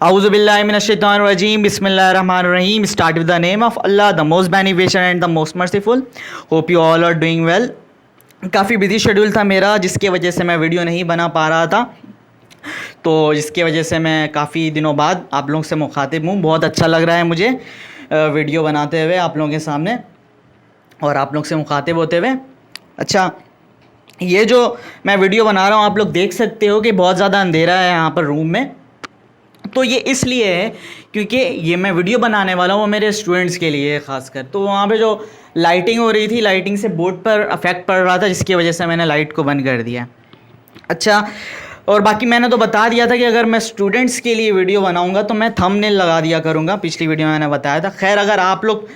Auzubillahiminash-shaytanir-rajeem. Bismillahir-rahmanir-rahim. Start with the name of Allah, the most beneficent and the most merciful. Hope you all are doing well. काफ़ी busy schedule था मेरा, जिसके वजह से मैं video नहीं बना पा रहा था, तो जिसकी वजह से मैं काफ़ी दिनों बाद आप लोगों से मुखातिब हूँ। बहुत अच्छा लग रहा है मुझे वीडियो बनाते हुए आप लोगों के सामने और आप लोग से मुखातिब होते हुए। अच्छा, ये जो मैं वीडियो बना रहा हूँ आप लोग देख सकते हो कि बहुत ज़्यादा अंधेरा है यहाँ पर रूम में। तो ये इसलिए है क्योंकि ये मैं वीडियो बनाने वाला हूँ वो मेरे स्टूडेंट्स के लिए ख़ासकर। तो वहाँ पे जो लाइटिंग हो रही थी, लाइटिंग से बोर्ड पर अफेक्ट पड़ रहा था, जिसकी वजह से मैंने लाइट को बंद कर दिया। अच्छा, और बाकी मैंने तो बता दिया था कि अगर मैं स्टूडेंट्स के लिए वीडियो बनाऊँगा तो मैं थंबनेल लगा दिया करूँगा, पिछली वीडियो में मैंने बताया था। खैर, अगर आप लोग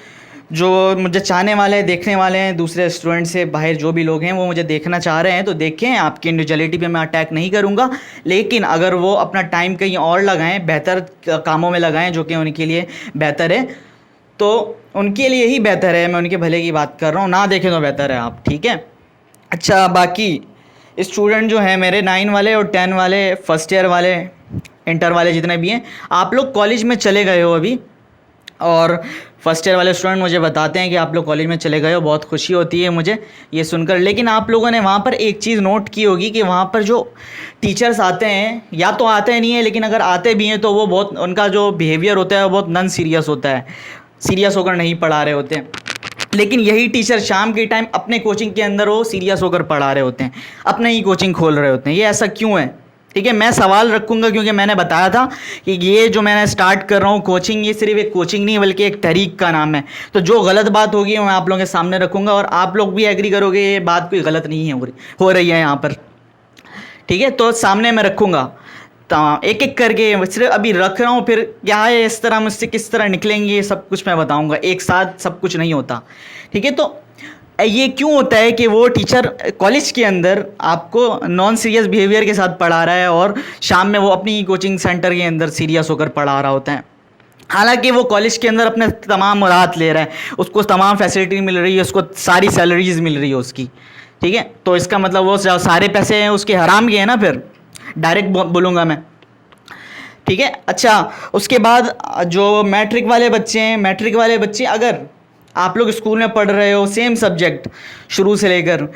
जो मुझे चाहने वाले हैं, देखने वाले हैं, दूसरे स्टूडेंट से बाहर जो भी लोग हैं वो मुझे देखना चाह रहे हैं तो देखें। आपकी इंडिविजुअलिटी पे मैं अटैक नहीं करूंगा, लेकिन अगर वो अपना टाइम कहीं और लगाएं, बेहतर कामों में लगाएं जो कि उनके लिए बेहतर है, तो उनके लिए ही बेहतर है। मैं उनके भले की बात कर रहा हूँ, ना देखें तो बेहतर है आप, ठीक है। अच्छा, बाकी स्टूडेंट जो है मेरे 9 वाले और 10 वाले, फर्स्ट ईयर वाले, इंटर वाले, जितने भी हैं, आप लोग कॉलेज में चले गए हो अभी। और फर्स्ट ईयर वाले स्टूडेंट मुझे बताते हैं कि आप लोग कॉलेज में चले गए हो, बहुत खुशी होती है मुझे ये सुनकर। लेकिन आप लोगों ने वहाँ पर एक चीज़ नोट की होगी कि वहाँ पर जो टीचर्स आते हैं, या तो आते नहीं हैं, लेकिन अगर आते भी हैं तो वो बहुत, उनका जो बिहेवियर होता है वो बहुत नॉन सीरियस होता है, सीरियस होकर नहीं पढ़ा रहे होते हैं। लेकिन यही टीचर शाम के टाइम अपने कोचिंग के अंदर वो सीरियस होकर पढ़ा रहे होते हैं, अपने ही कोचिंग खोल रहे होते हैं। ये ऐसा क्यों है? ठीक है, मैं सवाल रखूंगा क्योंकि मैंने बताया था कि ये जो मैंने स्टार्ट कर रहा हूँ कोचिंग, ये सिर्फ एक कोचिंग नहीं बल्कि एक तहरीक का नाम है। तो जो गलत बात होगी मैं आप लोगों के सामने रखूंगा और आप लोग भी एग्री करोगे ये बात कोई गलत नहीं है हो रही है यहाँ पर, ठीक है। तो सामने मैं रखूँगा, तो एक एक करके सिर्फ अभी रख रहा हूँ, फिर क्या है इस तरह मुझसे किस तरह निकलेंगे सब कुछ मैं बताऊँगा। एक साथ सब कुछ नहीं होता, ठीक है। तो ये क्यों होता है कि वो टीचर कॉलेज के अंदर आपको नॉन सीरियस बिहेवियर के साथ पढ़ा रहा है और शाम में वो अपनी कोचिंग सेंटर के अंदर सीरियस होकर पढ़ा रहा होता है। हालांकि वो कॉलेज के अंदर अपने तमाम मुराद ले रहा है, उसको तमाम फैसिलिटी मिल रही है, उसको सारी सैलरीज मिल रही है उसकी, ठीक है। तो इसका मतलब वो सारे पैसे हैं उसके हराम के हैं ना, फिर डायरेक्ट बोलूँगा मैं, ठीक है। अच्छा, उसके बाद जो मैट्रिक वाले बच्चे हैं, मैट्रिक वाले बच्चे अगर आप लोग स्कूल में पढ़ रहे हो सेम सब्जेक्ट शुरू से लेकर,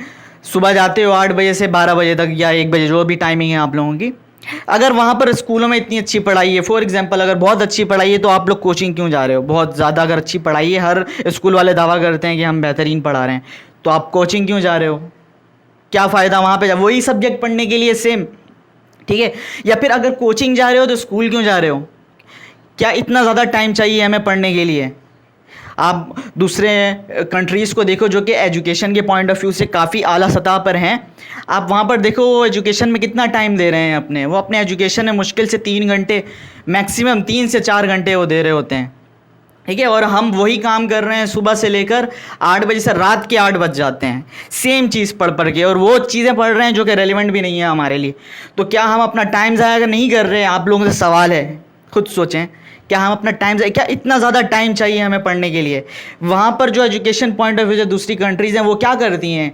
सुबह जाते हो 8 बजे से 12 बजे तक या 1 बजे, जो भी टाइमिंग है आप लोगों की, अगर वहाँ पर स्कूलों में इतनी अच्छी पढ़ाई है, फॉर एग्जांपल अगर बहुत अच्छी पढ़ाई है, तो आप लोग कोचिंग क्यों जा रहे हो? बहुत ज़्यादा अगर अच्छी पढ़ाई है, हर स्कूल वाले दावा करते हैं कि हम बेहतरीन पढ़ा रहे हैं, तो आप कोचिंग क्यों जा रहे हो? क्या फ़ायदा वहाँ पर? वही सब्जेक्ट पढ़ने के लिए सेम, ठीक है। या फिर अगर कोचिंग जा रहे हो तो स्कूल क्यों जा रहे हो? क्या इतना ज़्यादा टाइम चाहिए हमें पढ़ने के लिए? आप दूसरे कंट्रीज़ को देखो जो कि एजुकेशन के पॉइंट ऑफ व्यू से काफ़ी आला सतह पर हैं। आप वहाँ पर देखो वो एजुकेशन में कितना टाइम दे रहे हैं वो अपने एजुकेशन में मुश्किल से 3 घंटे, मैक्सिमम 3 से 4 घंटे वो दे रहे होते हैं, ठीक है। और हम वही काम कर रहे हैं सुबह से लेकर 8 बजे से रात के 8 बज जाते हैं, सेम चीज़ पढ़ के, और वो चीज़ें पढ़ रहे हैं जो कि रेलिवेंट भी नहीं है हमारे लिए। तो क्या हम अपना टाइम ज़ाया नहीं कर रहे हैं? आप लोगों से सवाल है, खुद सोचें, क्या हम अपना टाइम, क्या इतना ज़्यादा टाइम चाहिए हमें पढ़ने के लिए? वहाँ पर जो एजुकेशन पॉइंट ऑफ व्यू जो दूसरी कंट्रीज़ हैं वो क्या करती हैं,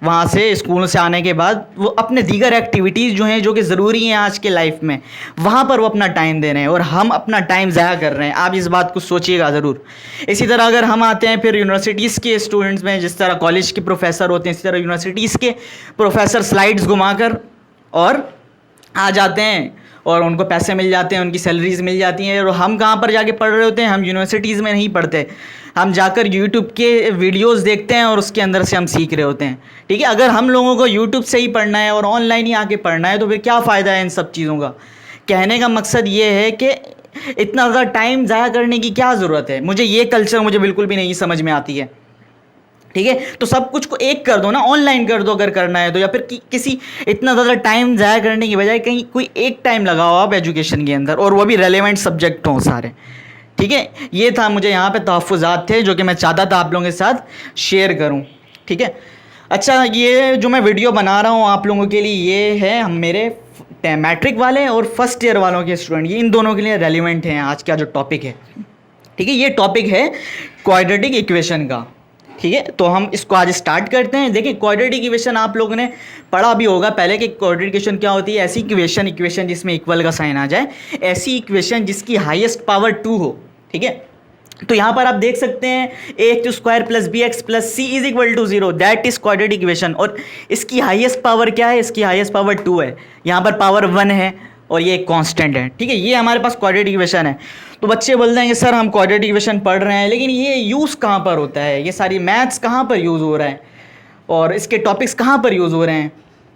वहाँ से स्कूल से आने के बाद वो अपने दीगर एक्टिविटीज़ जो हैं जो कि ज़रूरी हैं आज के लाइफ में, वहाँ पर वो अपना टाइम दे रहे हैं और हम अपना टाइम ज़ाया कर रहे हैं। आप इस बात को सोचिएगा ज़रूर। इसी तरह अगर हम आते हैं फिर यूनिवर्सिटीज़ के स्टूडेंट्स में, जिस तरह कॉलेज के प्रोफेसर होते हैं, इसी तरह यूनिवर्सिटीज़ के प्रोफेसर स्लाइड्स घुमाकर और आ जाते हैं और उनको पैसे मिल जाते हैं, उनकी सैलरीज मिल जाती हैं। और हम कहाँ पर जाके पढ़ रहे होते हैं? हम यूनिवर्सिटीज़ में नहीं पढ़ते, हम जाकर यूट्यूब के वीडियोस देखते हैं और उसके अंदर से हम सीख रहे होते हैं, ठीक है। अगर हम लोगों को यूट्यूब से ही पढ़ना है और ऑनलाइन ही आके पढ़ना है तो फिर क्या फ़ायदा है इन सब चीज़ों का? कहने का मकसद ये है कि इतना ज़्यादा टाइम ज़ाया करने की क्या ज़रूरत है? मुझे ये कल्चर मुझे बिल्कुल भी नहीं समझ में आती है, ठीक है। तो सब कुछ को एक कर दो ना, ऑनलाइन कर दो अगर करना है तो, या फिर किसी इतना ज़्यादा टाइम ज़ाया करने की बजाय कहीं कोई एक टाइम लगाओ आप एजुकेशन के अंदर, और वो भी रेलेवेंट सब्जेक्ट हों सारे, ठीक है। ये था, मुझे यहाँ पे तहफ़्फ़ुज़ात थे जो कि मैं चाहता था आप लोगों के साथ शेयर करूँ, ठीक है। अच्छा, ये जो मैं वीडियो बना रहा हूँ आप लोगों के लिए, ये है हम मेरे मैट्रिक वाले और फर्स्ट ईयर वालों के स्टूडेंट, ये इन दोनों के लिए रेलिवेंट हैं आज का जो टॉपिक है, ठीक है। ये टॉपिक है क्वाड्रेटिक इक्वेशन का, ठीक है, तो हम इसको आज स्टार्ट करते हैं। देखिए क्वाड्रेटिक इक्वेशन आप लोगों ने पढ़ा भी होगा पहले कि क्वाड्रेटिक इक्वेशन क्या होती है। ऐसी इक्वेशन जिसमें इक्वल का साइन आ जाए, ऐसी इक्वेशन जिसकी हाईएस्ट पावर 2 हो। ठीक है, तो यहाँ पर आप देख सकते हैं ax² plus B x plus c is equal to 0, that is quadratic equation. और इसकी हाईएस्ट पावर क्या है? इसकी हाईएस्ट पावर 2 है, यहाँ पर पावर 1 है और ये एक कांस्टेंट है। ठीक है, ये हमारे पास क्वाड्रेटिक इक्वेशन है। तो बच्चे बोल देंगे सर हम क्वाड्रेटिक इक्वेशन पढ़ रहे हैं, लेकिन ये यूज़ कहाँ पर होता है, ये सारी मैथ्स कहाँ पर यूज़ हो रहा है और इसके टॉपिक्स कहाँ पर यूज़ हो रहे हैं।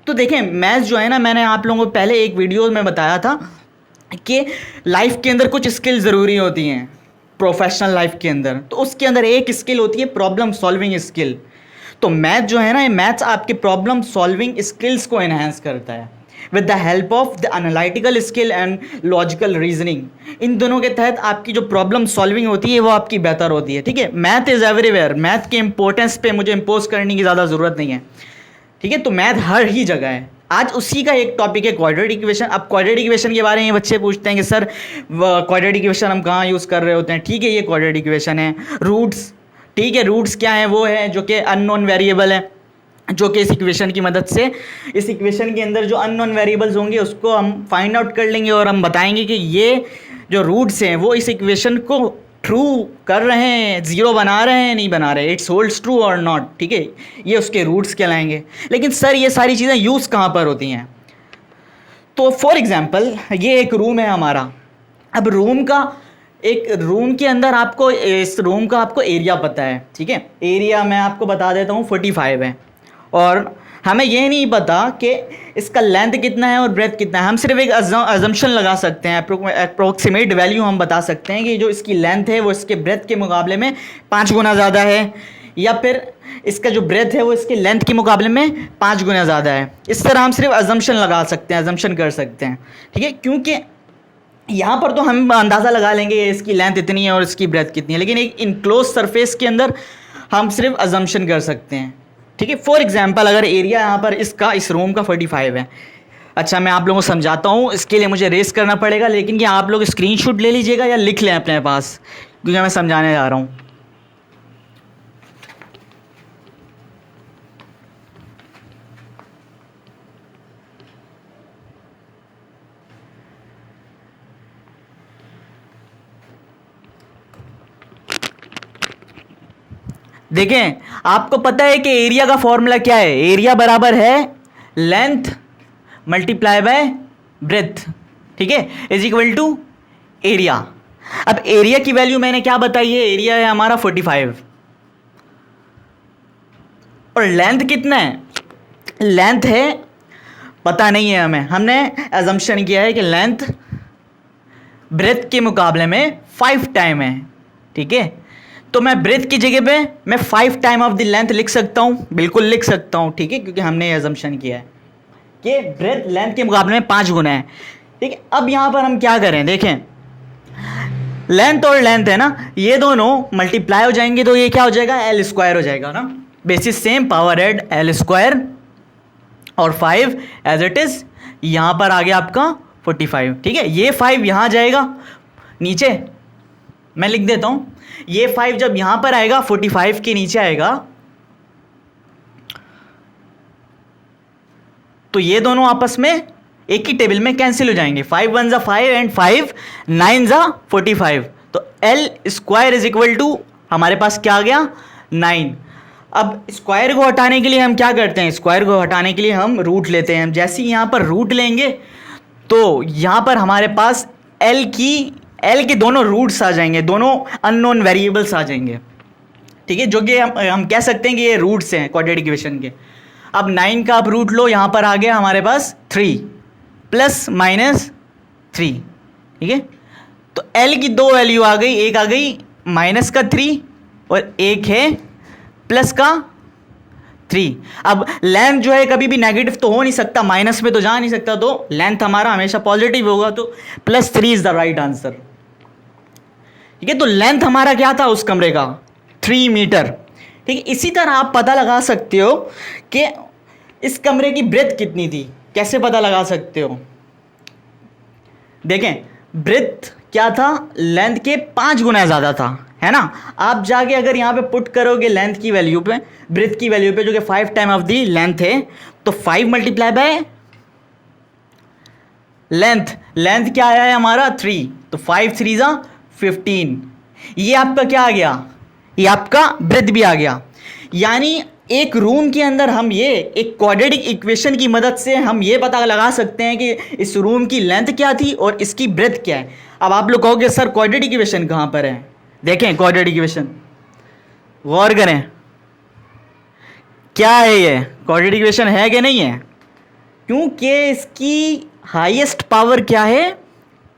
तो देखें मैथ्स जो है ना, मैंने आप लोगों को पहले एक वीडियो में बताया था कि लाइफ के अंदर कुछ स्किल ज़रूरी होती हैं प्रोफेशनल लाइफ के अंदर। तो उसके अंदर एक स्किल होती है प्रॉब्लम सॉल्विंग स्किल। तो मैथ जो है ना, ये मैथ्स आपके प्रॉब्लम सॉल्विंग स्किल्स को एनहांस करता है with the help of the analytical skill and logical reasoning. इन दोनों के तहत आपकी जो प्रॉब्लम सॉल्विंग होती है वो आपकी बेहतर होती है। ठीक है, मैथ इज़ एवरीवेयर, मैथ के इंपॉर्टेंस पे मुझे इम्पोज करने की ज़्यादा ज़रूरत नहीं है। ठीक है, तो मैथ हर ही जगह है। आज उसी का एक टॉपिक है क्वाड्रेटिक इक्वेशन। अब क्वाड्रेटिक इक्वेशन के बारे में बच्चे पूछते हैं कि सर क्वाड्रेटिक इक्वेशन हम कहाँ यूज़ कर रहे होते हैं। ठीक है, ये क्वाड्रेटिक इक्वेशन है। रूट्स, ठीक है, रूट्स क्या है? वो है जो कि अननोन वेरिएबल है, जो कि इस इक्वेशन की मदद से इस इक्वेशन के अंदर जो अननोन वेरिएबल्स होंगे उसको हम फाइंड आउट कर लेंगे और हम बताएंगे कि ये जो रूट्स हैं वो इस इक्वेशन को ट्रू कर रहे हैं, ज़ीरो बना रहे हैं, नहीं बना रहे, इट्स होल्ड्स ट्रू और नॉट। ठीक है, ये उसके रूट्स कहलाएंगे। लेकिन सर ये सारी चीज़ें यूज़ कहाँ पर होती हैं? तो फॉर एग्जांपल ये एक रूम है हमारा। अब रूम के अंदर आपको इस रूम का आपको एरिया पता है। ठीक है, एरिया मैं आपको बता देता हूँ 45 है और हमें ये नहीं पता कि इसका लेंथ कितना है और ब्रेथ कितना है। हम सिर्फ एक अजम्पशन लगा सकते हैं, अप्रोक्सीमेट वैल्यू हम बता सकते हैं कि जो इसकी लेंथ है वो इसके ब्रेथ के मुकाबले में 5 गुना ज़्यादा है, या फिर इसका जो ब्रेथ है वो इसके लेंथ के मुकाबले में 5 गुना ज़्यादा है। इस तरह हम सिर्फ अजम्पशन लगा सकते हैं, अजम्पशन कर सकते हैं। ठीक है, क्योंकि यहाँ पर तो हम अंदाज़ा लगा लेंगे इसकी लेंथ इतनी है और इसकी ब्रेथ कितनी है, लेकिन एक इनक्लोज सरफेस के अंदर हम सिर्फ अजम्पशन कर सकते हैं। ठीक है, फॉर एग्जांपल अगर एरिया यहाँ पर इस रूम का 45 है। अच्छा, मैं आप लोगों को समझाता हूँ, इसके लिए मुझे रेस करना पड़ेगा, लेकिन ये आप लोग स्क्रीनशॉट ले लीजिएगा या लिख लें अपने पास, क्योंकि मैं समझाने जा रहा हूँ। देखें, आपको पता है कि एरिया का फॉर्मूला क्या है? एरिया बराबर है लेंथ मल्टीप्लाई बाय ब्रेथ। ठीक है, इज इक्वल टू एरिया। अब एरिया की वैल्यू मैंने क्या बताई है? एरिया है हमारा 45 और लेंथ कितना है? लेंथ है पता नहीं है हमें, हमने अजम्पशन किया है कि लेंथ ब्रेथ के मुकाबले में 5 टाइम है। ठीक है, तो मैं ब्रेथ की जगह पे मैं 5 टाइम ऑफ द लेंथ लिख सकता हूँ, बिल्कुल लिख सकता हूँ। ठीक है, क्योंकि हमने ये अजम्पशन किया है कि ब्रेथ लेंथ के मुकाबले में 5 गुना है। ठीक है, अब यहाँ पर हम क्या करें? देखें, लेंथ और लेंथ है ना, ये दोनों मल्टीप्लाई हो जाएंगे तो ये क्या हो जाएगा? L² हो जाएगा ना, basis same power add L² और 5 एज इट इज यहाँ पर आ गया आपका 45। ठीक है, ये 5 यहाँ जाएगा नीचे, मैं लिख देता हूँ, ये 5 जब यहां पर आएगा 45 के नीचे आएगा तो ये दोनों आपस में एक ही टेबल में कैंसिल हो जाएंगे। 5 1 जा 5 एंड 5 9 जा 45। तो L² इज इक्वल टू हमारे पास क्या आ गया? 9। अब स्क्वायर को हटाने के लिए हम क्या करते हैं? स्क्वायर को हटाने के लिए हम रूट लेते हैं। जैसे ही यहां पर रूट लेंगे तो यहां पर हमारे पास L के दोनों रूट्स आ जाएंगे, दोनों अननोन वेरिएबल्स आ जाएंगे। ठीक है, जो कि हम कह सकते हैं कि ये रूट्स हैं क्वाड्रेटिक इक्वेशन के। अब 9 का आप रूट लो, यहाँ पर आ गया हमारे पास 3 प्लस माइनस 3। ठीक है, तो L की 2 वैल्यू आ गई, एक आ गई माइनस का 3 और एक है प्लस का 3। अब लेंथ जो है कभी भी नेगेटिव तो हो नहीं सकता, माइनस में तो जा नहीं सकता, तो लेंथ हमारा हमेशा पॉजिटिव होगा, तो +3 इज द राइट आंसर। ठीक है, तो लेंथ हमारा क्या था उस कमरे का? 3 मीटर। ठीक है, इसी तरह आप पता लगा सकते हो कि इस कमरे की ब्रेथ कितनी थी। कैसे पता लगा सकते हो? देखें, ब्रेथ क्या था? लेंथ के 5 गुना ज़्यादा था, है ना। आप जाके अगर यहाँ पे पुट करोगे लेंथ की वैल्यू पे, ब्रेथ की वैल्यू पे, जो कि 5 टाइम ऑफ दी लेंथ है, तो 5 मल्टीप्लाई बाय लेंथ क्या आया है हमारा 3, तो 5 3 जा 15। ये आपका क्या आ गया, ये आपका ब्रेथ भी आ गया। यानी एक रूम के अंदर हम ये एक क्वाड्रेटिक इक्वेशन की मदद से हम ये पता लगा सकते हैं कि इस रूम की लेंथ क्या थी और इसकी ब्रेथ क्या है। अब आप लोग कहोगे सर क्वाड्रेटिक इक्वेशन कहाँ पर है, देखें क्वाड्रेटिक इक्वेशन, गौर करें क्या है ये क्वाड्रेटिक इक्वेशन है कि नहीं है, क्योंकि इसकी हाईएस्ट पावर क्या है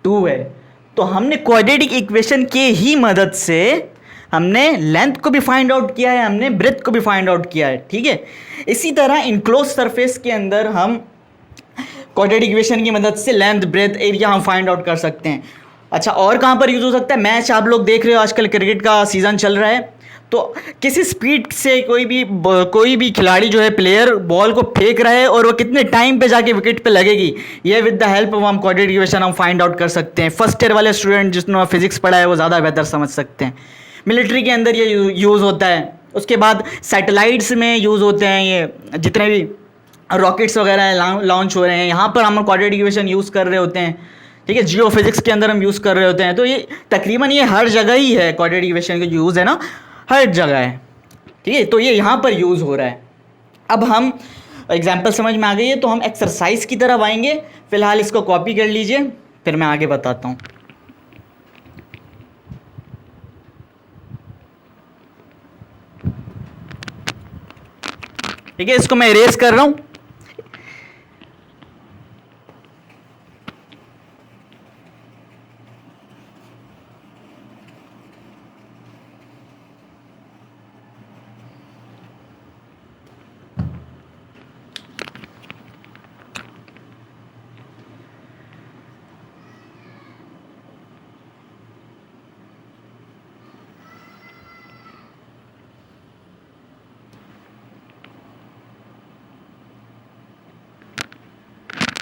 2 है। तो हमने क्वाड्रेटिक इक्वेशन के ही मदद से हमने लेंथ को भी फाइंड आउट किया है, हमने ब्रेथ को भी फाइंड आउट किया है, ठीक है। इसी तरह इनक्लोज सरफेस के अंदर हम क्वाड्रेटिक इक्वेशन की मदद से लेंथ ब्रेथ एरिया हम फाइंड आउट कर सकते हैं। अच्छा, और कहाँ पर यूज़ हो सकता है, मैच आप लोग देख रहे हो आजकल क्रिकेट का सीज़न चल रहा है, तो किसी स्पीड से कोई भी खिलाड़ी जो है प्लेयर बॉल को फेंक रहा है और वो कितने टाइम पे जाके विकेट पे लगेगी, ये विद द हेल्प ऑफ हम क्वाड्रेटिक इक्वेशन हम फाइंड आउट कर सकते हैं। फर्स्ट ईयर वाले स्टूडेंट जिसने फिजिक्स पढ़ा है वो ज़्यादा बेहतर समझ सकते हैं। मिलिट्री के अंदर ये यूज़ होता है, उसके बाद सैटेलाइट्स में यूज़ होते हैं, ये जितने भी रॉकेट्स वगैरह लॉन्च हो रहे हैं यहाँ पर हम क्वाड्रेटिक इक्वेशन यूज़ कर रहे होते हैं, ठीक है। जियो फिजिक्स के अंदर हम यूज़ कर रहे होते हैं, तो ये तकरीबन ये हर जगह ही है, क्वाड्रेटिक इक्वेशन का यूज़ है ना हर जगह है, ठीक है। तो ये यहाँ पर यूज़ हो रहा है। अब हम एग्जाम्पल समझ में आ गई है, तो हम एक्सरसाइज की तरफ आएंगे। फिलहाल इसको कॉपी कर लीजिए, फिर मैं आगे बताता हूँ। ठीक है, इसको मैं इरेज कर रहा हूँ।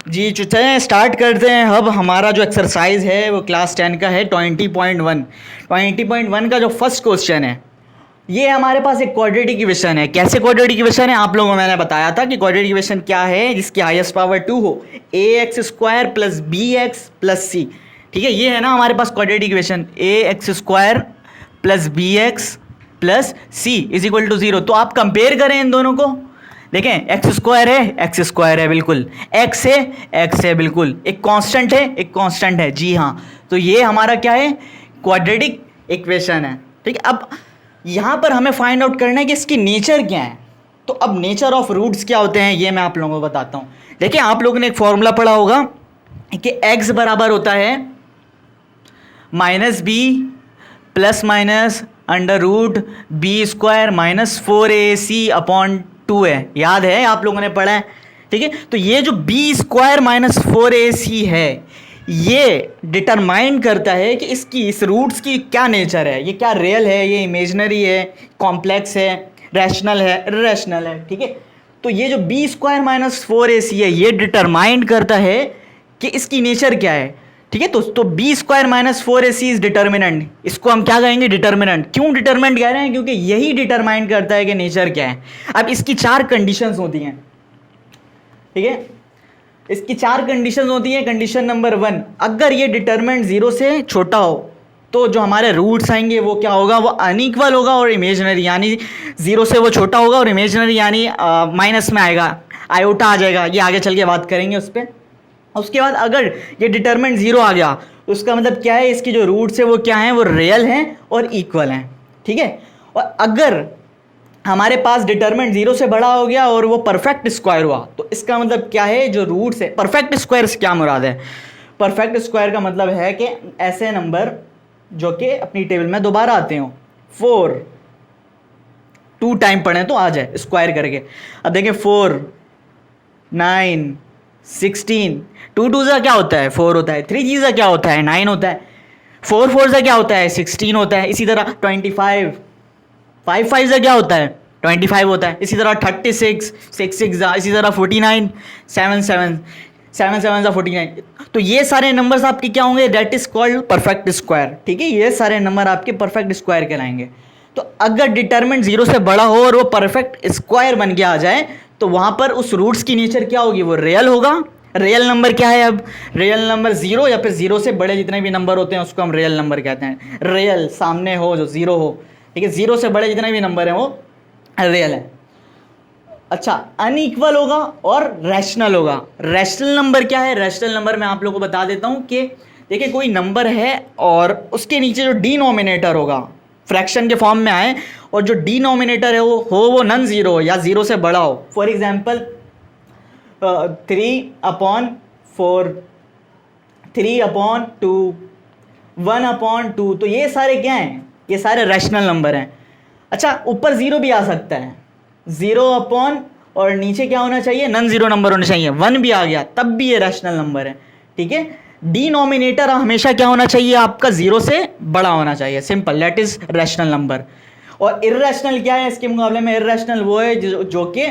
जी चलिए स्टार्ट करते हैं। अब हमारा जो एक्सरसाइज है वो क्लास 10 का है 20.1 का जो फर्स्ट क्वेश्चन है, ये हमारे पास एक क्वाड्रेटिक इक्वेशन है। कैसे क्वाड्रेटिक इक्वेशन है, आप लोगों को मैंने बताया था कि क्वाड्रेटिक इक्वेशन क्या है, जिसकी हाईएस्ट पावर 2 हो, ax² + bx + c, ठीक है। ये है ना हमारे पास quadratic equation, ax² + bx + c = 0। तो आप कंपेयर करें इन दोनों को, देखें x² है बिल्कुल, x है बिल्कुल, एक कांस्टेंट है जी हाँ। तो ये हमारा क्या है, क्वाड्रेटिक इक्वेशन है, ठीक है। अब यहाँ पर हमें फाइंड आउट करना है कि इसकी नेचर क्या है। तो अब नेचर ऑफ रूट्स क्या होते हैं ये मैं आप लोगों को बताता हूँ। देखिए आप लोगों ने एक फॉर्मूला पढ़ा होगा कि x बराबर होता है -b ± √b² - 4ac/2 है, याद है आप लोगों ने पढ़ा है, ठीक है। तो ये जो b² - 4ac है, ये डिटरमाइन करता है कि इस रूट्स की क्या नेचर है, ये क्या रियल है, ये इमेजिनरी है, कॉम्प्लेक्स है, रैशनल है, इररेशनल है, ठीक है। तो ये जो b² - 4ac है, ये डिटरमाइन करता है कि इसकी नेचर क्या है, ठीक है। तो b² - 4ac इज डिटर्मिनेंट, इसको हम क्या कहेंगे, डिटर्मिनेंट। क्यों डिटर्मिनेंट कह रहे हैं, क्योंकि यही डिटरमाइन करता है कि नेचर क्या है। अब इसकी 4 कंडीशंस होती हैं, ठीक है, इसकी 4 कंडीशंस होती हैं। कंडीशन नंबर 1, अगर ये डिटरमिनेंट 0 से छोटा हो तो जो हमारे रूट्स आएंगे वो क्या होगा, वो अनइक्वल होगा और इमेजिनरी, यानी 0 से वो छोटा होगा और इमेजिनरी यानी माइनस में आएगा, आयोटा आ जाएगा, ये आगे चल के बात करेंगे उस पर। उसके बाद अगर ये डिटरमिनेंट 0 आ गया तो उसका मतलब क्या है, इसकी जो रूट्स है वो क्या है, वो रियल हैं और इक्वल हैं, ठीक है। और अगर हमारे पास डिटरमिनेंट 0 से बड़ा हो गया और वो परफेक्ट स्क्वायर हुआ, तो इसका मतलब क्या है, जो रूट्स है, परफेक्ट स्क्वायर से क्या मुराद है, परफेक्ट स्क्वायर का मतलब है कि ऐसे नंबर जो कि अपनी टेबल में दोबारा आते हो, 4 2 टाइम पढ़ें तो आ जाए स्क्वायर करके। अब देखें 4 9 16, 2 2 सा क्या होता है 4 होता है, 3 3 सा क्या होता है 9 होता है, 4 4 सा क्या होता है 16 होता है। इसी तरह 25 5 5 सा क्या होता है 25 होता है। इसी तरह 36 6 6 सा, इसी तरह 49 7 7 7 7 49। तो ये सारे नंबर्स आपके क्या होंगे, that is called perfect square. ठीक है, ये सारे नंबर आपके परफेक्ट स्क्वायर कहलाएंगे। तो अगर डिटरमिनेंट 0 से बड़ा हो और वो परफेक्ट स्क्वायर बन के आ जाए तो वहां पर उस रूट्स की नेचर क्या होगी, वो रियल होगा। रियल नंबर क्या है, अब रियल नंबर 0 या फिर 0 से बड़े जितने भी नंबर होते हैं उसको हम रियल नंबर कहते हैं। रियल सामने हो जो 0 हो, ठीक है, 0 से बड़े जितने भी नंबर हैं वो रियल है। अच्छा, अनइक्वल होगा और रैशनल होगा। रैशनल नंबर क्या है, रैशनल नंबर मैं आप लोगों को बता देता हूं कि देखिए कोई नंबर है और उसके नीचे जो डिनोमिनेटर होगा फ्रैक्शन के फॉर्म में आए और जो डिनोमिनेटर है वो नॉन जीरो हो या 0 से बड़ा हो। फॉर एग्जांपल 3/4, 3/2, 1/2, तो ये सारे क्या हैं, ये सारे रैशनल नंबर हैं। अच्छा, ऊपर 0 भी आ सकता है, 0 और नीचे क्या होना चाहिए, नॉन जीरो नंबर होना चाहिए। 1 भी आ गया तब भी ये रैशनल नंबर है। ठीक है, डिनोमिनेटर हमेशा क्या होना चाहिए, आपका 0 से बड़ा होना चाहिए। Simple, that is rational number. और इर्रेशनल क्या है इसके मुकाबले में, इर्रेशनल वो है जो कि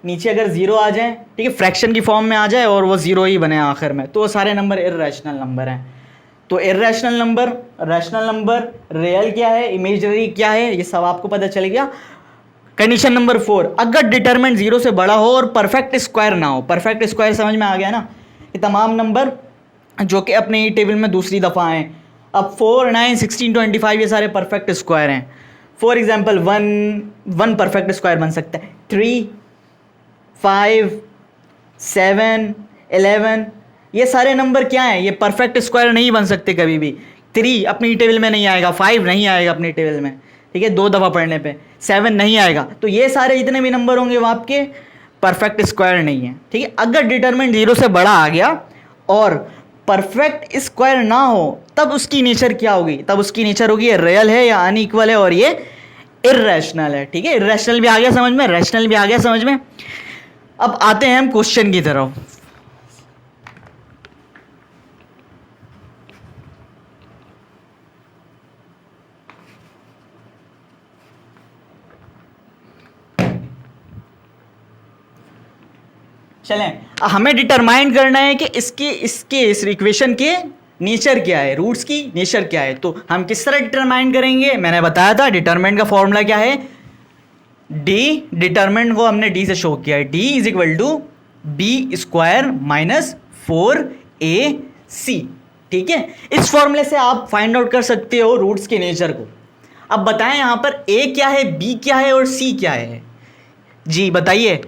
नीचे अगर 0 आ जाए, ठीक है, फ्रैक्शन की फॉर्म में आ जाए और वो 0 ही बने आखिर में, तो वो सारे नंबर इर्रेशनल नंबर हैं। तो irrational number, rational number, real क्या है, इमेजिनरी क्या है, ये सब आपको पता चल गया। कंडीशन नंबर 4, अगर डिटरमिनेंट 0 से बड़ा हो और परफेक्ट स्क्वायर ना हो। परफेक्ट स्क्वायर समझ में आ गया ना, ये तमाम नंबर जो कि अपने ही टेबल में दूसरी दफ़ा आए। अब 4, 9, 16, 25 ये सारे परफेक्ट स्क्वायर हैं। फॉर एग्जाम्पल 1 परफेक्ट स्क्वायर बन सकता है, 3, 5, 7, 11 ये सारे नंबर क्या हैं, ये परफेक्ट स्क्वायर नहीं बन सकते कभी भी। 3 अपनी टेबल में नहीं आएगा, 5 नहीं आएगा अपनी टेबल में, ठीक है, 2 दफ़ा पढ़ने पे, 7 नहीं आएगा। तो ये सारे जितने भी नंबर होंगे वो आपके परफेक्ट स्क्वायर नहीं है। ठीक है, अगर डिटरमिनेंट 0 से बड़ा आ गया और परफेक्ट स्क्वायर ना हो तब उसकी नेचर क्या होगी, तब उसकी नेचर होगी रियल है या अनइक्वल है और ये इर्रेशनल है। ठीक है, इर्रेशनल भी आ गया समझ में, रैशनल भी आ गया समझ में। अब आते हैं हम क्वेश्चन की तरफ। चलें, हमें डिटरमाइन करना है कि इस इक्वेशन के नेचर क्या है, रूट्स की नेचर क्या है। तो हम किस तरह डिटरमाइन करेंगे, मैंने बताया था डिटरमिनेंट का फॉर्मूला क्या है, डी, डिटरमिनेंट को हमने डी से शो किया है, D is equal to b square minus 4ac। ठीक है, इस फॉर्मूले से आप फाइंड आउट कर सकते हो रूट्स के नेचर को। अब बताएं यहां पर a क्या है, b क्या है और c क्या है, जी बताइए।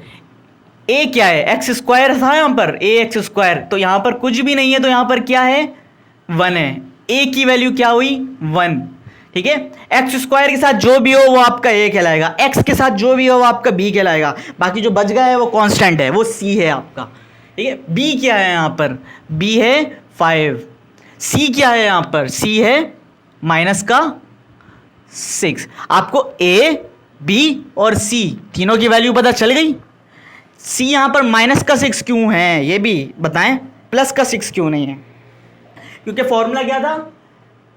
a क्या है, एक्स स्क्वायर था यहां पर, a एक्स स्क्वायर, तो यहां पर कुछ भी नहीं है, तो यहां पर क्या है, 1 है। a की वैल्यू क्या हुई, 1। ठीक है, एक्स स्क्वायर के साथ जो भी हो वो आपका a कहलाएगा, x के साथ जो भी हो वो आपका b कहलाएगा, बाकी जो बच गया है वो कांस्टेंट है, वो c है आपका। ठीक है, b क्या है यहां पर, b है 5। c क्या है यहां पर, c है माइनस का 6। आपको a, b और c तीनों की वैल्यू पता चल गई। c यहां पर माइनस का 6 क्यों है ये भी बताएं, प्लस का 6 क्यों नहीं है, क्योंकि फॉर्मूला क्या था,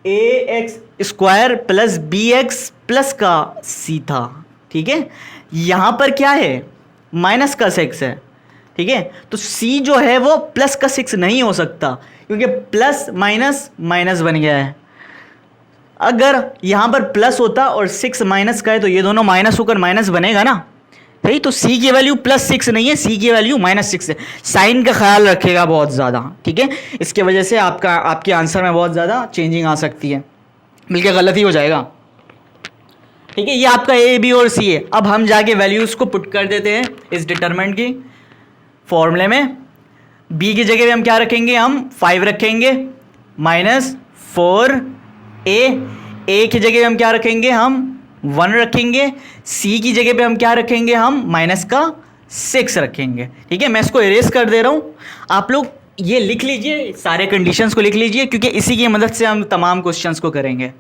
A X square plus B x plus का c था। ठीक है, यहां पर क्या है, माइनस का 6 है। ठीक है, तो c जो है वो प्लस का 6 नहीं हो सकता, क्योंकि प्लस माइनस माइनस बन गया है। अगर यहां पर प्लस होता और 6 माइनस का है तो ये दोनों माइनस होकर माइनस बनेगा ना, सही। तो c की वैल्यू +6 नहीं है, c की वैल्यू -6 है। साइन का ख्याल रखेगा बहुत ज़्यादा, ठीक है, इसके वजह से आपके आंसर में बहुत ज़्यादा चेंजिंग आ सकती है, बल्कि गलत ही हो जाएगा। ठीक है, ये आपका a, b और c है। अब हम जाके वैल्यूज़ को पुट कर देते हैं इस डिटरमिनेंट की फॉर्मूले में। b की जगह पे हम क्या रखेंगे, हम 5 रखेंगे, -4a। a की जगह पे हम क्या रखेंगे, हम 1 रखेंगे। c की जगह पे हम क्या रखेंगे, हम -6 रखेंगे। ठीक है, मैं इसको इरेज कर दे रहा हूं, आप लोग ये लिख लीजिए, सारे कंडीशंस को लिख लीजिए, क्योंकि इसी की मदद से हम तमाम क्वेश्चंस को करेंगे।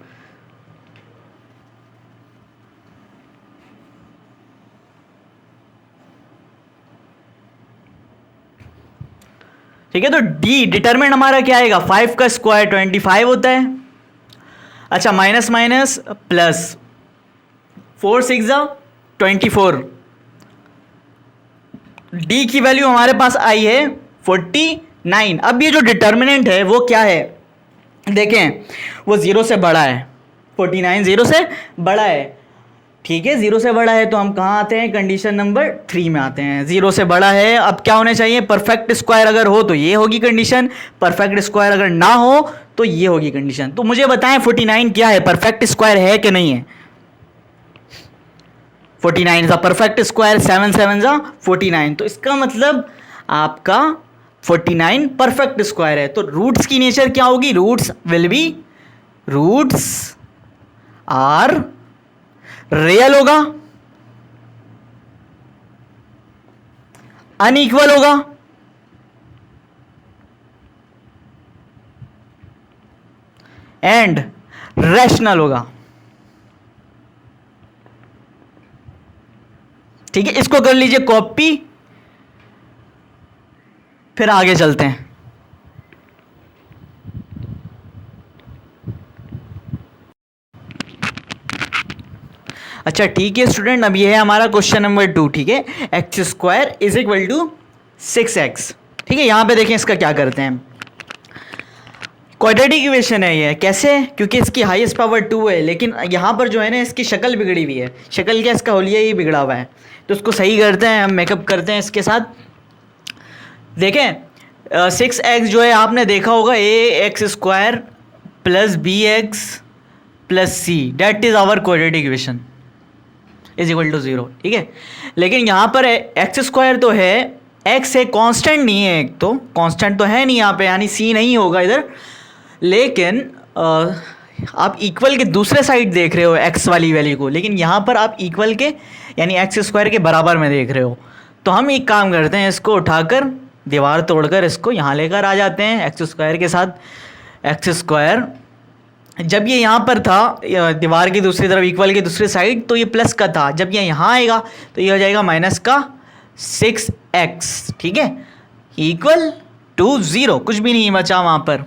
ठीक है, तो d डिटरमिनेंट हमारा क्या आएगा, 5 का स्क्वायर 25 होता है। अच्छा, माइनस माइनस प्लस, 4 6 24। d की वैल्यू हमारे पास आई है 42। 9। अब ये जो डिटर्मिनेंट है वो क्या है, देखें वो 0 से बड़ा है, 49 0 से बड़ा है, ठीक है 0 से बड़ा है, तो हम कहाँ आते हैं, कंडीशन नंबर 3 में आते हैं। 0 से बड़ा है, अब क्या होने चाहिए, परफेक्ट स्क्वायर अगर हो तो ये होगी कंडीशन, परफेक्ट स्क्वायर अगर ना हो तो ये होगी कंडीशन। तो मुझे बताएं 49 क्या है, परफेक्ट स्क्वायर है कि नहीं है। 49 का परफेक्ट स्क्वायर, 7 7 जा 49, तो इसका मतलब आपका 49 परफेक्ट स्क्वायर है। तो रूट्स की नेचर क्या होगी, roots will be, roots are real होगा, अनइक्वल होगा, एंड रैशनल होगा। ठीक है, इसको कर लीजिए कॉपी, फिर आगे चलते हैं। अच्छा ठीक है स्टूडेंट, अब ये है हमारा क्वेश्चन नंबर 2। ठीक है, x square is equal to 6x। ठीक है, यहां पे देखें इसका क्या करते हैं, क्वाड्रेटिक इक्वेशन है ये, कैसे, क्योंकि इसकी हाईएस्ट पावर 2 है, लेकिन यहाँ पर जो है ना इसकी शक्ल बिगड़ी हुई है, शक्ल क्या, इसका होलिया ही बिगड़ा हुआ है, तो उसको सही करते हैं, हम मेकअप करते हैं इसके साथ। देखें 6x जो है आपने देखा होगा, ax square plus bx plus c, that is our quadratic equation is equal to 0। ठीक है, लेकिन यहाँ पर एक्स स्क्वायर तो है, एक्स है, कांस्टेंट नहीं है, एक तो कांस्टेंट तो है नहीं यहाँ पे, यानी सी नहीं होगा इधर, लेकिन आप इक्वल के दूसरे साइड देख रहे हो एक्स वाली वैल्यू को, लेकिन यहाँ पर आप इक्वल के यानी एक्स स्क्वायर के बराबर में देख रहे हो। तो हम एक काम करते हैं, इसको उठाकर दीवार तोड़कर इसको यहाँ लेकर आ जाते हैं एक्स स्क्वायर के साथ। एक्स स्क्वायर जब ये यहाँ पर था दीवार की दूसरी तरफ इक्वल की दूसरी साइड, तो ये प्लस का था, जब ये यहाँ आएगा तो ये हो जाएगा माइनस का 6x। ठीक है, इक्वल टू 0, कुछ भी नहीं बचा वहाँ पर।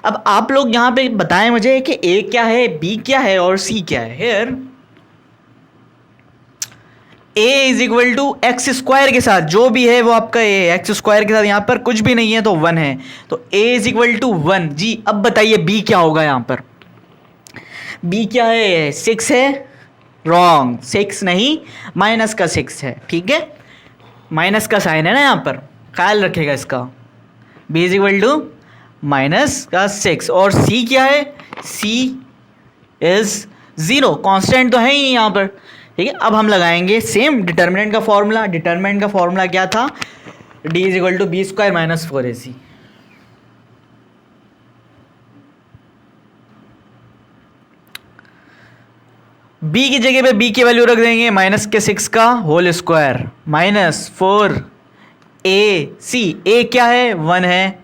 अब आप लोग यहाँ पे बताएं मुझे कि a क्या है, b क्या है और c क्या है। Here a is equal to x square के साथ जो भी है वो आपका a है, एक्स स्क्वायर के साथ यहाँ पर कुछ भी नहीं है तो 1 है, तो a इज इक्वल टू 1 जी। अब बताइए b क्या होगा, यहाँ पर b क्या है, 6 है, रॉन्ग, 6 नहीं, माइनस का 6 है। ठीक है, माइनस का साइन है ना यहाँ पर, ख्याल रखेगा इसका, b is equal to minus का 6। और c क्या है, c इज 0, कांस्टेंट तो है ही यहाँ पर। ठीक है, अब हम लगाएंगे सेम डिटर्मिनेंट का फॉर्मूला। डिटर्मिनेंट का फॉर्मूला क्या था, d is equal to b square minus 4ac। b की जगह पे b की वैल्यू रख देंगे माइनस के 6 का whole square minus 4ac। a क्या है, 1 है,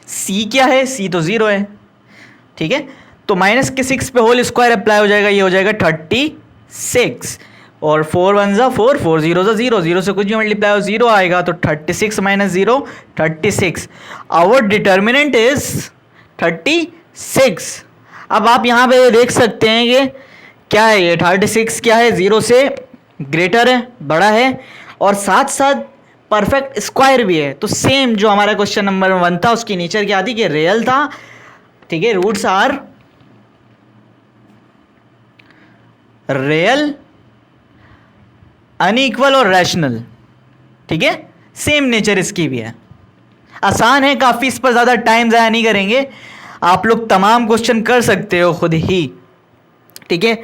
c क्या है, c तो 0 है। ठीक है, तो माइनस के 6 पे होल स्क्वायर अप्लाई हो जाएगा, ये हो जाएगा 36, और 4 1 जा 4, 4 0 जा 0, 0 से कुछ भी मल्टीप्लाई हो 0 आएगा, तो 36 माइनस 0 36। Our determinant is 36। अब आप यहाँ पे देख सकते हैं कि क्या है ये 36 क्या है, 0 से ग्रेटर है, बड़ा है, और साथ साथ परफेक्ट स्क्वायर भी है। तो सेम जो हमारा क्वेश्चन नंबर 1 था उसकी नेचर क्या थी कि रियल था। ठीक है, रूट्स आर रियल, अनइक्वल और रैशनल। ठीक है, सेम नेचर इसकी भी है, आसान है काफ़ी, इस पर ज़्यादा टाइम ज़ाया नहीं करेंगे, आप लोग तमाम क्वेश्चन कर सकते हो खुद ही। ठीक है,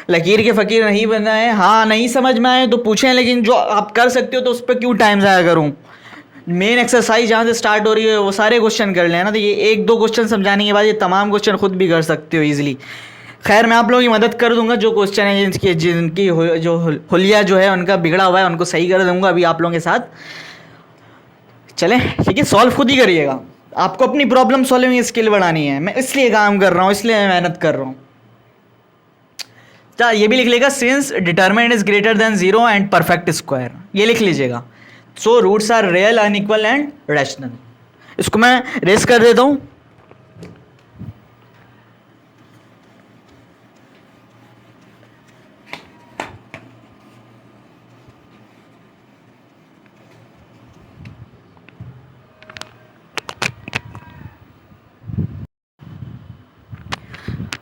लकीर के फ़कीर नहीं बनना है, हाँ नहीं समझ में आए तो पूछें, लेकिन जो आप कर सकते हो तो उस पर क्यों टाइम ज़ाया करूँ। मेन एक्सरसाइज जहाँ से स्टार्ट हो रही है वो सारे क्वेश्चन कर लेना, तो ये एक दो क्वेश्चन समझाने के बाद ये तमाम क्वेश्चन खुद भी कर सकते हो ईजिली। खैर मैं आप लोगों की मदद कर दूंगा, जो क्वेश्चन है जिनकी जो हुलिया जो है उनका बिगड़ा हुआ है उनको सही कर दूंगा अभी आप लोगों के साथ। चलें, ठीक है, सॉल्व खुद ही करिएगा, आपको अपनी प्रॉब्लम सॉल्विंग स्किल बढ़ानी है, मैं इसलिए काम कर रहा हूँ, इसलिए मैं मेहनत कर रहा हूँ। तो ये भी लिख लेगा, since determinant is greater than 0 and perfect square, ये लिख लीजिएगा। So roots are real, unequal and rational. इसको मैं रेस कर देता हूँ।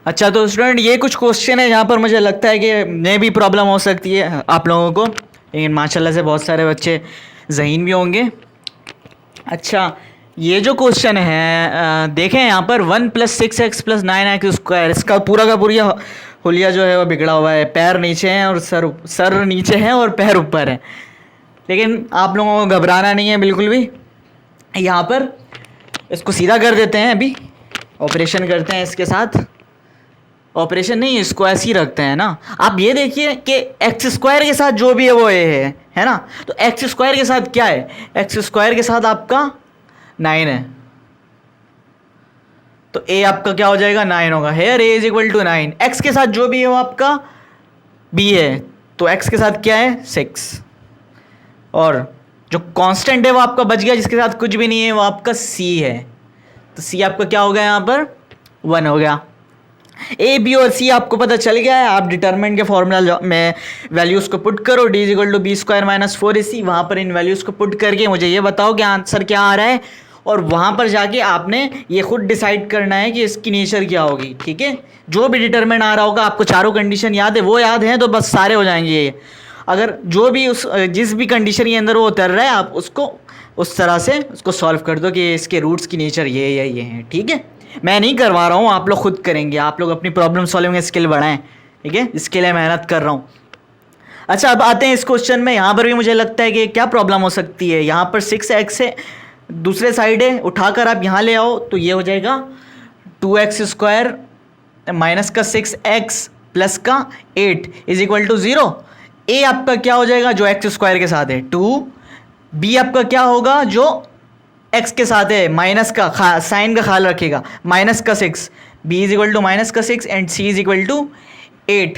अच्छा तो स्टूडेंट ये कुछ क्वेश्चन है जहाँ पर मुझे लगता है कि मे भी प्रॉब्लम हो सकती है आप लोगों को, लेकिन माशाल्लाह से बहुत सारे बच्चे ज़हीन भी होंगे। अच्छा ये जो क्वेश्चन है देखें यहाँ पर 1 + 6x + 9x², इसका पूरा का पूरा हुलिया जो है वो बिगड़ा हुआ है। पैर नीचे हैं और सर नीचे है और पैर ऊपर है, लेकिन आप लोगों को घबराना नहीं है बिल्कुल भी। यहाँ पर इसको सीधा कर देते हैं, अभी ऑपरेशन करते हैं इसके साथ। ऑपरेशन नहीं, इसको ऐसे ही रखते हैं ना। आप ये देखिए कि x² के साथ जो भी है वो a है ना। तो x² के साथ क्या है, x² के साथ आपका 9 है, तो a आपका क्या हो जाएगा 9 होगा। Hair a = 9। x के साथ जो भी है वो आपका b है, तो x के साथ क्या है 6। और जो कांस्टेंट है वो आपका बच गया, जिसके साथ कुछ भी नहीं है वो आपका c है, तो c आपका क्या हो गया यहाँ पर 1 हो गया। ए बी और सी आपको पता चल गया है। आप डिटरमिनेंट के फॉर्मूला में वैल्यूज़ को पुट करो, d = b² - 4ac। वहाँ पर इन वैल्यूज़ को पुट करके मुझे ये बताओ कि आंसर क्या आ रहा है, और वहाँ पर जाके आपने ये खुद डिसाइड करना है कि इसकी नेचर क्या होगी। ठीक है, जो भी डिटरमिनेंट आ रहा होगा, आपको चारों कंडीशन याद है, वो याद है तो बस सारे हो जाएंगे ये। अगर जो भी जिस भी कंडीशन के अंदर वो उतर रहा है, आप उसको उस तरह से उसको सॉल्व कर दो कि इसके रूट्स की नेचर ये या ये हैं। ठीक है, मैं नहीं करवा रहा हूँ, आप लोग खुद करेंगे। आप लोग अपनी प्रॉब्लम सॉल्विंग स्किल बढ़ाएं, ठीक है, इसके लिए मेहनत कर रहा हूँ। अच्छा अब आते हैं इस क्वेश्चन में। यहाँ पर भी मुझे लगता है कि क्या प्रॉब्लम हो सकती है। यहाँ पर 6x है, दूसरे साइड है, उठाकर आप यहाँ ले आओ तो ये हो जाएगा 2x² - 6x + 8 = 0। a आपका क्या हो जाएगा जो x² के साथ है 2, b आपका क्या होगा जो x के साथ है माइनस का साइन का ख्याल रखेगा -6, b = -6 एंड c = 8।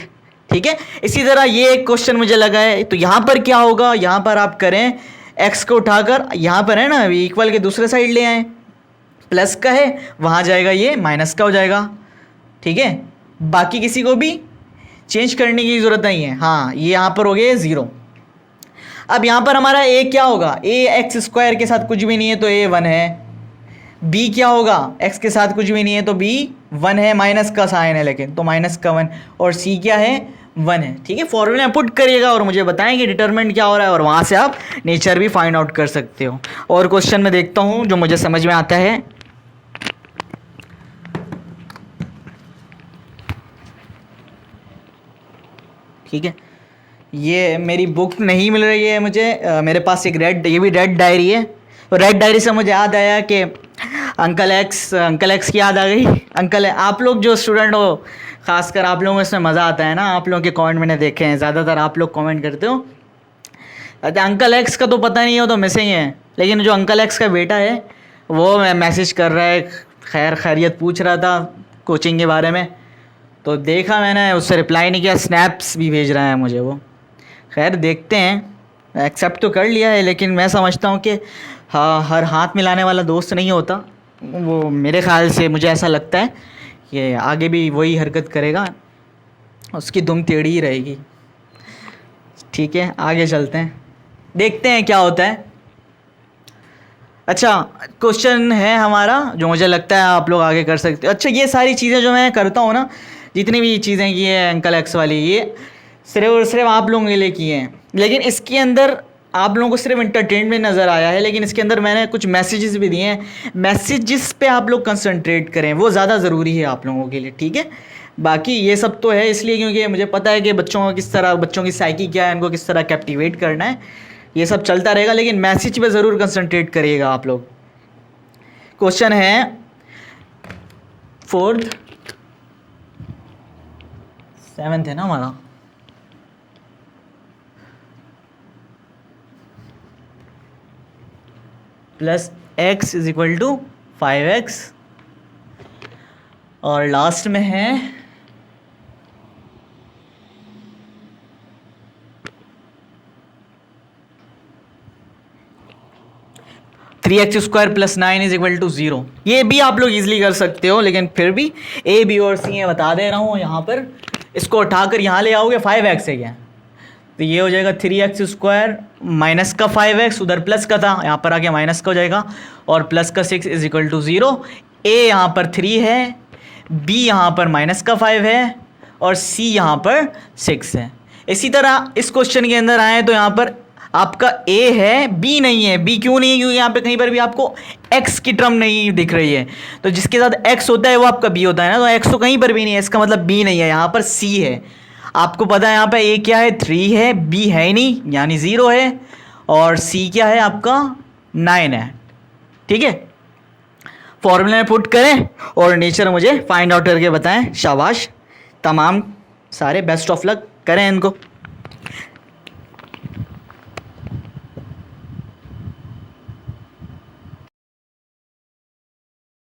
ठीक है, इसी तरह ये एक क्वेश्चन मुझे लगा है, तो यहाँ पर क्या होगा, यहाँ पर आप करें x को उठाकर यहाँ पर है ना इक्वल के दूसरे साइड ले आए, प्लस का है वहाँ जाएगा ये माइनस का हो जाएगा। ठीक है, बाकी किसी को भी चेंज करने की ज़रूरत नहीं है। हाँ, ये यहाँ पर हो गया 0। अब यहाँ पर हमारा a क्या होगा, a x² के साथ कुछ भी नहीं है तो a 1 है। b क्या होगा, x के साथ कुछ भी नहीं है तो b 1 है, माइनस का साइन है लेकिन, तो माइनस का 1। और c क्या है 1 है। ठीक है, फॉर्मूला में पुट करिएगा और मुझे बताएं कि डिटरमिनेंट क्या हो रहा है, और वहाँ से आप नेचर भी फाइंड आउट कर सकते हो। और क्वेश्चन में देखता हूँ जो मुझे समझ में आता है। ठीक है, ये मेरी बुक नहीं मिल रही है मुझे, मेरे पास एक ये भी रेड डायरी है। तो रेड डायरी से मुझे याद आया कि अंकल एक्स की याद आ गई। अंकल आप लोग जो स्टूडेंट हो, ख़ासकर आप लोगों को इसमें मज़ा आता है ना, आप लोगों के कमेंट मैंने देखे हैं, ज़्यादातर आप लोग कमेंट करते हो। अच्छा अंकल एक्स का तो पता नहीं हो तो मिसिंग है, लेकिन जो अंकल एक्स का बेटा है वो मैसेज कर रहा है, खैरियत पूछ रहा था कोचिंग के बारे में, तो देखा मैंने, उससे रिप्लाई नहीं किया, स्नैप्स भी भेज रहा है मुझे वो। खैर देखते हैं, एक्सेप्ट तो कर लिया है, लेकिन मैं समझता हूँ कि हाँ, हर हाथ मिलाने वाला दोस्त नहीं होता वो। मेरे ख़्याल से मुझे ऐसा लगता है कि आगे भी वही हरकत करेगा, उसकी दुम टेढ़ी ही रहेगी। ठीक है, आगे चलते हैं, देखते हैं क्या होता है। अच्छा क्वेश्चन है हमारा जो मुझे लगता है आप लोग आगे कर सकते हो। अच्छा ये सारी चीज़ें जो मैं करता हूँ ना, जितनी भी चीज़ें की हैं अंकल एक्स वाली, ये सिर्फ और सिर्फ आप लोगों के लिए किए हैं, लेकिन इसके अंदर आप लोगों को सिर्फ इंटरटेनमेंट नज़र आया है, लेकिन इसके अंदर मैंने कुछ मैसेजेस भी दिए हैं। मैसेजेस पे आप लोग कंसंट्रेट करें, वो ज़्यादा ज़रूरी है आप लोगों के लिए। ठीक है, बाकी ये सब तो है इसलिए क्योंकि मुझे पता है कि बच्चों की साइकी क्या है, उनको किस तरह कैप्टिवेट करना है, ये सब चलता रहेगा, लेकिन मैसेज पे ज़रूर कंसंट्रेट करिएगा आप लोग। क्वेश्चन है 7th है ना हमारा, +x = 5x, और लास्ट में है 3x² + 9 = 0। ये भी आप लोग इजीली कर सकते हो, लेकिन फिर भी a b और c बता दे रहा हूँ। यहाँ पर इसको उठाकर यहाँ ले आओगे, 5x है क्या, तो ये हो जाएगा 3x² माइनस का 5x, उधर प्लस का था, यहाँ पर आके माइनस का हो जाएगा, और +6 = 0। a यहाँ पर 3 है, बी यहाँ पर -5 है और सी यहाँ पर 6 है। इसी तरह इस क्वेश्चन के अंदर आए तो यहाँ पर आपका ए है, बी नहीं है। बी क्यों नहीं है? क्योंकि यहाँ पे कहीं पर भी आपको एक्स की टर्म नहीं दिख रही है, तो जिसके साथ एक्स होता है वो आपका बी होता है ना, तो एक्स तो कहीं पर भी नहीं है, इसका मतलब बी नहीं है, यहाँ पर सी है। आपको पता है यहाँ पे ए क्या है? 3 है, बी है ही नहीं यानी 0 है, और सी क्या है आपका? 9 है। ठीक है, फॉर्मूले में पुट करें और नेचर मुझे फाइंड आउट करके बताएं। शाबाश, तमाम सारे बेस्ट ऑफ लक करें इनको।